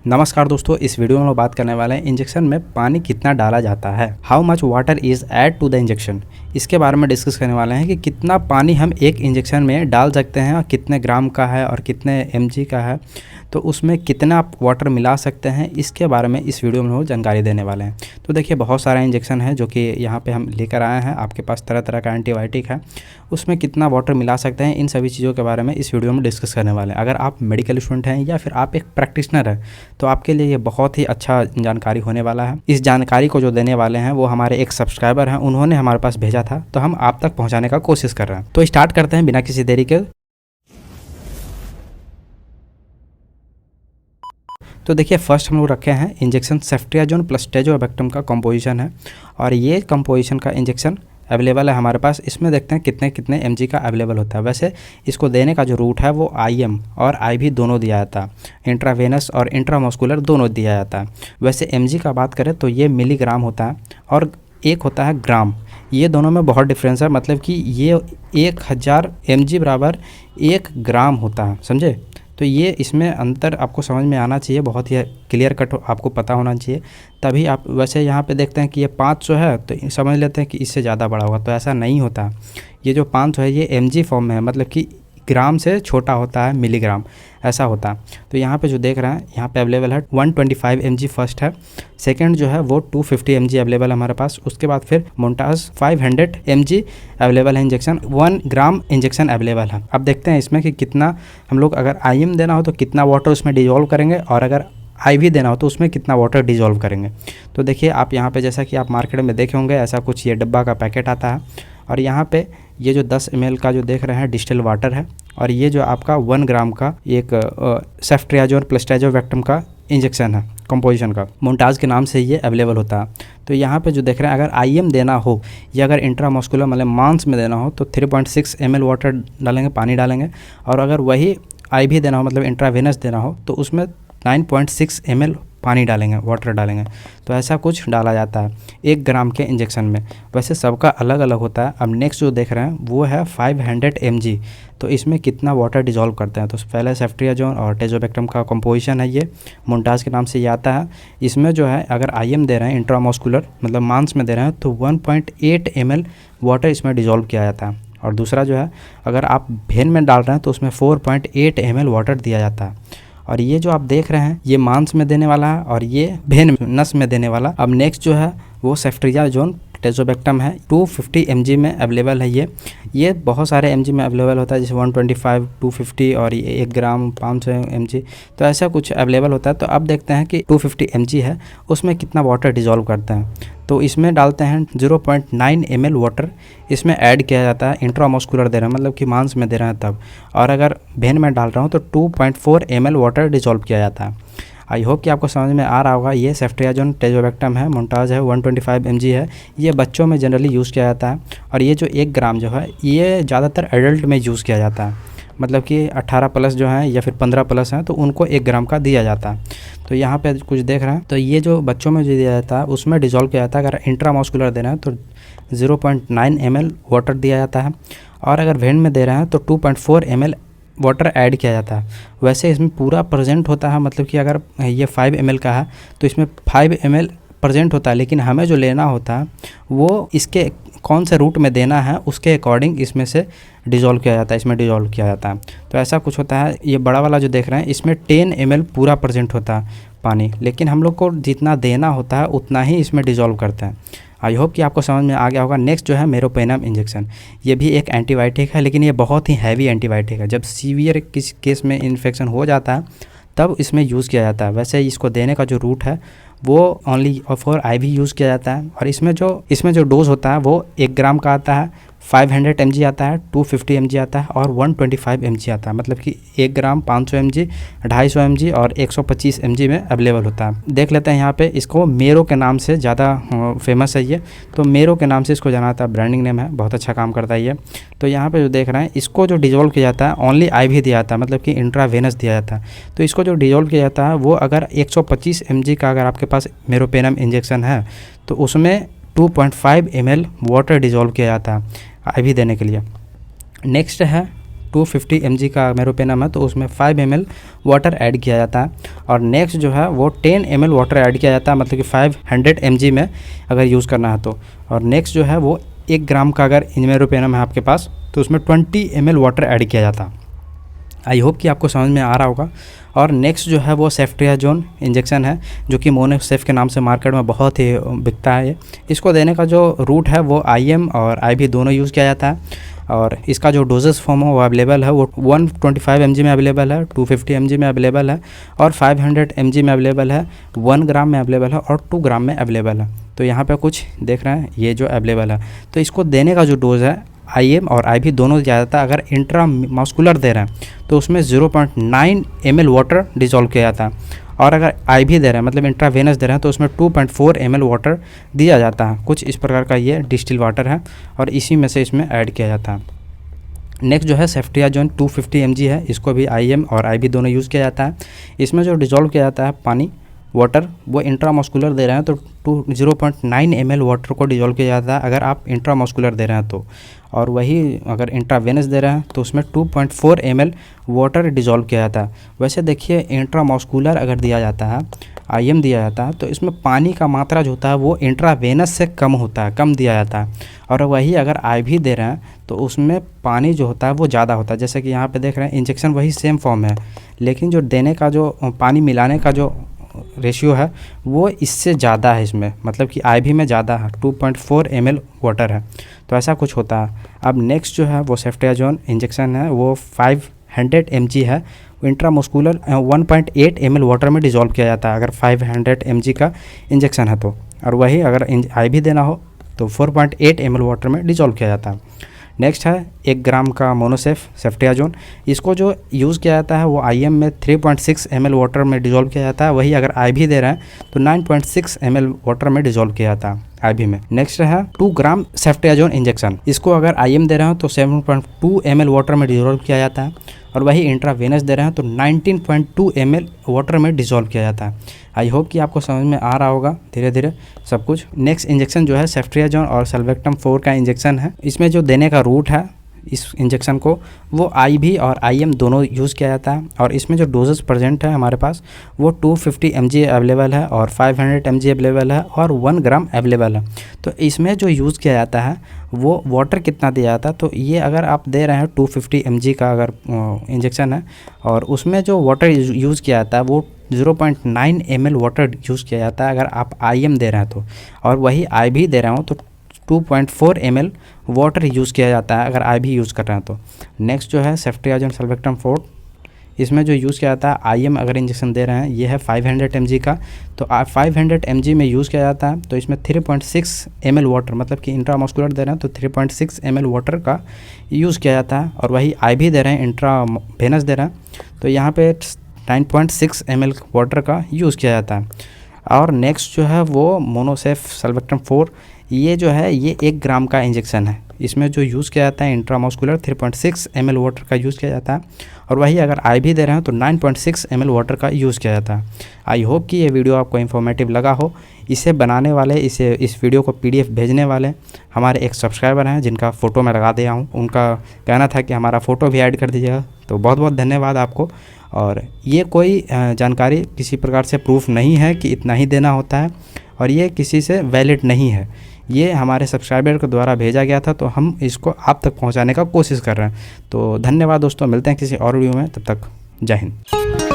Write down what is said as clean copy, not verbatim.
नमस्कार दोस्तों, इस वीडियो में हम लोग बात करने वाले हैं इंजेक्शन में पानी कितना डाला जाता है। How much water is add to the injection. इसके बारे में डिस्कस करने वाले हैं कि कितना पानी हम एक इंजेक्शन में डाल सकते हैं और कितने ग्राम का है और कितने mg का है, तो उसमें कितना आप वाटर मिला सकते हैं, इसके बारे में इस वीडियो में हम जानकारी देने वाले हैं। तो देखिए, बहुत सारा इंजेक्शन है जो कि यहाँ पे हम लेकर आए हैं। आपके पास तरह तरह का एंटीबायोटिक है, उसमें कितना वाटर मिला सकते हैं, इन सभी चीज़ों के बारे में इस वीडियो में डिस्कस करने वाले हैं। अगर आप मेडिकल स्टूडेंट हैं या फिर आप एक प्रैक्टिशनर हैं तो आपके लिए ये बहुत ही अच्छा जानकारी होने वाला है। इस जानकारी को जो देने वाले हैं वो हमारे एक सब्सक्राइबर हैं, उन्होंने हमारे पास भेजा था, तो हम आप तक पहुंचाने का कोशिश कर रहे हैं। तो स्टार्ट करते हैं बिना किसी देरी के। तो देखिए, फर्स्ट हम लोग रखे हैं इंजेक्शन सेफ्ट्रियाजोन प्लस टेजोबैक्टम का कंपोजिशन है, और ये कंपोजिशन का इंजेक्शन अवेलेबल है हमारे पास। इसमें देखते हैं कितने कितने mg का अवेलेबल होता है। वैसे इसको देने का जो रूट है वो IM और IV दोनों दिया जाता है, इंट्रावेनस और इंट्रामस्कुलर दोनों दिया जाता है। वैसे mg का बात करें तो ये मिलीग्राम होता है और एक होता है ग्राम। ये दोनों में बहुत डिफरेंस है, मतलब कि ये 1000 mg बराबर 1 ग्राम होता है, समझे। तो ये इसमें अंतर आपको समझ में आना चाहिए, बहुत ही क्लियर कट आपको पता होना चाहिए, तभी आप। वैसे यहाँ पे देखते हैं कि ये 500 है तो समझ लेते हैं कि इससे ज़्यादा बड़ा होगा, तो ऐसा नहीं होता। ये जो 500 है ये mg फॉर्म में है, मतलब कि ग्राम से छोटा होता है, मिलीग्राम ऐसा होता है। तो यहाँ पे जो देख रहे हैं यहाँ पे अवेलेबल है 125 mg फर्स्ट है, सेकंड जो है वो 250 mg अवेलेबल है हमारे पास। उसके बाद फिर मोन्टाज 500 mg अवेलेबल है इंजेक्शन, 1 ग्राम इंजेक्शन अवेलेबल है। अब देखते हैं इसमें कि कितना हम लोग, अगर IM देना हो तो कितना वाटर उसमें डिजोल्व करेंगे, और अगर IV देना हो तो उसमें कितना वाटर डिजोल्व करेंगे। तो देखिए, आप यहाँ पे जैसा कि आप मार्केट में देखे होंगे, ऐसा कुछ ये डब्बा का पैकेट आता है, और यहाँ पे ये जो 10 ml का जो देख रहे हैं डिस्टिल वाटर है, और ये जो आपका 1 ग्राम का एक सेफ्ट्रियाजोन प्लस टेजोबैक्टम का इंजेक्शन है कंपोजिशन का, मोन्टाज के नाम से ये अवेलेबल होता है। तो यहाँ पे जो देख रहे हैं, अगर IM देना हो या अगर इंट्रामस्कुलर मतलब मांस में देना हो तो 3.6 ml वाटर डालेंगे, पानी डालेंगे, और अगर वही IV देना हो मतलब इंट्रावेनस देना हो तो उसमें 9.6 ml पानी डालेंगे, वाटर डालेंगे। तो ऐसा कुछ डाला जाता है 1 ग्राम के इंजेक्शन में। वैसे सबका अलग अलग होता है। अब नेक्स्ट जो देख रहे हैं वो है 500 mg, तो इसमें कितना वाटर डिजोल्व करते हैं। तो पहले सेफ्ट्रियाजोन और टेजोबैक्टम का कंपोजिशन है, ये मोन्टाज के नाम से ये आता है। इसमें जो है अगर IM दे रहे हैं इंट्रामस्कुलर मतलब मांस में दे रहे हैं तो 1.8 ml वाटर इसमें डिजोल्व किया जाता है, और दूसरा जो है अगर आप भेन में डाल रहे हैं तो उसमें 4.8 ml वाटर दिया जाता है। और ये जो आप देख रहे हैं ये मांस में देने वाला है और ये भेन नस में देने वाला। अब नेक्स्ट जो है वो सेफ्ट्रियाजोन टेजोबैक्टम है, 250 mg में अवेलेबल है। ये बहुत सारे mg में अवेलेबल होता है, जैसे 125, 250 और ये 1 ग्राम 500 mg, तो ऐसा कुछ अवेलेबल होता है। तो अब देखते हैं कि 250 mg है उसमें कितना वाटर डिजोल्व करते हैं। तो इसमें डालते हैं 0.9 ml वाटर इसमें ऐड किया जाता है। इंट्रामस्कुलर दे रहे हैं मतलब कि मांस में दे रहे हैं तब, और अगर भेन में डाल रहा हूँ तो 2.4 ml वाटर डिजोल्व किया जाता है। आई होप कि आपको समझ में आ रहा होगा। ये सेफ्ट्रियाजोन टेजोबैक्टम है, मोन्टाज है, 125 mg है। ये बच्चों में जनरली यूज़ किया जाता है, और ये जो 1 ग्राम जो है ये ज़्यादातर एडल्ट में यूज़ किया जाता है, मतलब कि 18 प्लस जो हैं या फिर 15 प्लस हैं तो उनको 1 ग्राम का दिया जाता है। तो यहाँ पे कुछ देख रहे हैं, तो ये जो बच्चों में जो दिया जाता है उसमें डिजोल्व किया जाता है। अगर इंट्रामस्कुलर दे रहे हैं तो 0.9 ml वाटर दिया जाता है, और अगर वेन में दे रहे हैं तो 2.4 ml वाटर ऐड किया जाता है। वैसे इसमें पूरा प्रेजेंट होता है, मतलब कि अगर ये 5 ml का है तो इसमें 5 ml प्रेजेंट होता है, लेकिन हमें जो लेना होता है वो इसके कौन से रूट में देना है उसके अकॉर्डिंग इसमें से डिजोल्व किया जाता है, इसमें डिजोल्व किया जाता है। तो ऐसा कुछ होता है। ये बड़ा वाला जो देख रहे हैं इसमें 10 ml पूरा प्रेजेंट होता है पानी, लेकिन हम लोग को जितना देना होता है उतना ही इसमें डिजोल्व करते हैं। आई होप कि आपको समझ में आ गया होगा। नेक्स्ट जो है मेरोपेनम इंजेक्शन, ये भी एक एंटीबायोटिक है, लेकिन ये बहुत ही हैवी एंटीबायोटिक है। जब सीवियर किसी केस में इन्फेक्शन हो जाता है तब इसमें यूज़ किया जाता है। वैसे इसको देने का जो रूट है वो ओनली फॉर IV यूज़ किया जाता है, और इसमें जो डोज होता है वो 1 ग्राम का आता है, 500 mg आता है, 250 mg आता है और 125 mg आता है, मतलब कि 1 ग्राम 500 mg, 250 mg और 125 mg में अवेलेबल होता है। देख लेते हैं यहाँ पे, इसको मेरो के नाम से ज़्यादा फेमस है ये, तो मेरो के नाम से इसको जाना जाता है, ब्रांडिंग नेम है, बहुत अच्छा काम करता है ये। तो यहाँ पे जो देख रहे हैं इसको जो डिजोल्व किया जाता है ओनली IV दिया जाता है, मतलब कि इंट्रावेनस दिया जाता है। तो इसको जो डिजोल्व किया जाता है वो अगर 125 mg का अगर आपके पास मेरोपेनम इंजेक्शन है तो उसमें 2.5 ml वाटर डिजोल्व किया जाता है IV देने के लिए। नेक्स्ट है 250 mg का मेरोपेनम है तो उसमें 5 ml वाटर ऐड किया जाता है। और नेक्स्ट जो है वो 10 ml वाटर ऐड किया जाता है, मतलब कि 500 mg में अगर यूज़ करना है तो। और नेक्स्ट जो है वो 1 ग्राम का अगर मेरोपेनम है आपके पास तो उसमें 20 ml वाटर ऐड किया जाता है। आई होप कि आपको समझ में आ रहा होगा। और नेक्स्ट जो है वो सेफ्ट्रियाजोन इंजेक्शन है, जो कि मोनोसेफ के नाम से मार्केट में बहुत ही बिकता है। इसको देने का जो रूट है वो IM और IV दोनों यूज़ किया जाता है। और इसका जो डोजेस फॉर्म है वो अवेलेबल है, वो 125 mg में अवेलेबल है, 250 mg में अवेलेबल है और 500 mg में अवेलेबल है, 1 ग्राम में अवेलेबल है और 2 ग्राम में अवेलेबल है। तो यहाँ पे कुछ देख रहे हैं ये जो अवेलेबल है। तो इसको देने का जो डोज़ है IM और IV दोनों दिया जाता है। अगर इंट्रामस्कुलर दे रहे हैं तो उसमें 0.9 ml वाटर डिजोल्व किया जाता है। और अगर IV दे रहे हैं मतलब इंट्रावेनस दे रहे हैं तो उसमें 2.4 ml वाटर दिया जाता है। कुछ इस प्रकार का ये डिस्टिल वाटर है और इसी में से इसमें ऐड किया जाता है। नेक्स्ट जो है सेफ्ट्रियाजोन 250 mg है, इसको भी IM और IV दोनों यूज़ किया जाता है। इसमें जो डिजोल्व किया जाता है पानी वाटर वो इंट्रामस्कुलर दे रहे हैं तो 0.9 ml वाटर को डिजोल्व किया जाता है अगर आप इंट्रामस्कुलर दे रहे हैं तो। और वही अगर इंट्रावेनस दे रहे हैं तो उसमें 2.4 ml वाटर डिजोल्व किया जाता है। वैसे देखिए इंट्रामस्कुलर अगर दिया जाता है, IM दिया जाता है तो इसमें पानी का मात्रा जो होता है वो इंट्रावेनस से कम होता है, कम दिया जाता है। और वही अगर IV दे रहे हैं तो उसमें पानी जो होता है वो ज़्यादा होता है। जैसे कि यहाँ पे देख रहे हैं इंजेक्शन वही सेम फॉर्म है, लेकिन जो देने का जो पानी मिलाने का जो रेशियो है वो इससे ज़्यादा है इसमें, मतलब कि IV में ज़्यादा है, 2.4 ml वाटर है। तो ऐसा कुछ होता है। अब नेक्स्ट जो है वो सेफ्ट्रियाजोन इंजेक्शन है, वो 500 mg है। इंट्रामस्कुलर 1.8 ml वाटर में डिजोल्व किया जाता है अगर 500 mg का इंजेक्शन है तो। और वही अगर IV देना हो तो 4.8 ml वाटर में डिजोल्व किया जाता है। नेक्स्ट है 1 ग्राम का मोनोसेफ सेफ्ट्रियाजोन। इसको जो यूज़ किया जाता है वो IM में 3.6 ml वाटर में डिजोल्व किया जाता है। वही अगर IV दे रहे हैं तो 9.6 ml वाटर में डिजोल्व किया जाता है IV में। नेक्स्ट है 2 ग्राम सेफ्ट्रियाजोन इंजेक्शन। इसको अगर IM दे रहे हैं तो 7.2 ml वाटर में डिजोल्व किया जाता है। और वही इंट्रावेनस दे रहे हैं तो 19.2 ml वाटर में डिजोल्व किया जाता है। आई होप कि आपको समझ में आ रहा होगा धीरे धीरे सब कुछ। नेक्स्ट इंजेक्शन जो है सेफ्ट्रियाजोन और सल्वेक्टम 4 का इंजेक्शन है। इसमें जो देने का रूट है इस इंजेक्शन को वो IV और IM दोनों यूज़ किया जाता है। और इसमें जो डोजेस प्रेजेंट है हमारे पास वो 250 mg अवेलेबल है और 500 mg अवेलेबल है और 1 ग्राम अवेलेबल है। तो इसमें जो यूज़ किया जाता है वो वाटर कितना दिया जाता है, तो ये अगर आप दे रहे हैं 250 mg का अगर इंजेक्शन है और उसमें जो वाटर यूज़ किया जाता है वो 0.9 ml वाटर यूज़ किया जाता है अगर आप IM दे रहे हैं तो। और वही IV दे रहे हो तो 2.4 ml वाटर यूज़ किया जाता है अगर IV यूज़ कर रहे हैं तो। नेक्स्ट जो है सेफ्ट्रियाजोन सल्वेक्टम 4, इसमें जो यूज़ किया जाता है IM अगर इंजेक्शन दे रहे हैं ये है 500 mg का। तो 500 mg में यूज़ किया जाता है तो इसमें 3.6 ml वाटर, मतलब कि इंट्रामस्कुलर दे रहे हैं तो 3.6 ml वाटर का यूज़ किया जाता है। और वही IV दे रहे हैं इंट्रावेनस दे रहे हैं तो यहाँ पे 9.6 ml वाटर का यूज़ किया जाता है। और नेक्स्ट जो है वो मोनोसेफ सल्वेक्टम 4, ये जो है ये 1 ग्राम का इंजेक्शन है। इसमें जो यूज़ किया जाता है इंट्रामस्कुलर 3.6 ml वाटर का यूज़ किया जाता है। और वही अगर IV दे रहे हैं तो 9.6 ml वाटर का यूज़ किया जाता है। आई होप कि ये वीडियो आपको इन्फॉर्मेटिव लगा हो। इसे बनाने वाले, इस वीडियो को PDF भेजने वाले हमारे एक सब्सक्राइबर हैं जिनका फ़ोटो मैं लगा दिया हूँ। उनका कहना था कि हमारा फ़ोटो भी ऐड कर दीजिएगा, तो बहुत बहुत धन्यवाद आपको। और ये कोई जानकारी किसी प्रकार से प्रूफ नहीं है कि इतना ही देना होता है और ये किसी से वैलिड नहीं है। ये हमारे सब्सक्राइबर के द्वारा भेजा गया था तो हम इसको आप तक पहुंचाने का कोशिश कर रहे हैं। तो धन्यवाद दोस्तों, मिलते हैं किसी और वीडियो में, तब तक जय हिंद।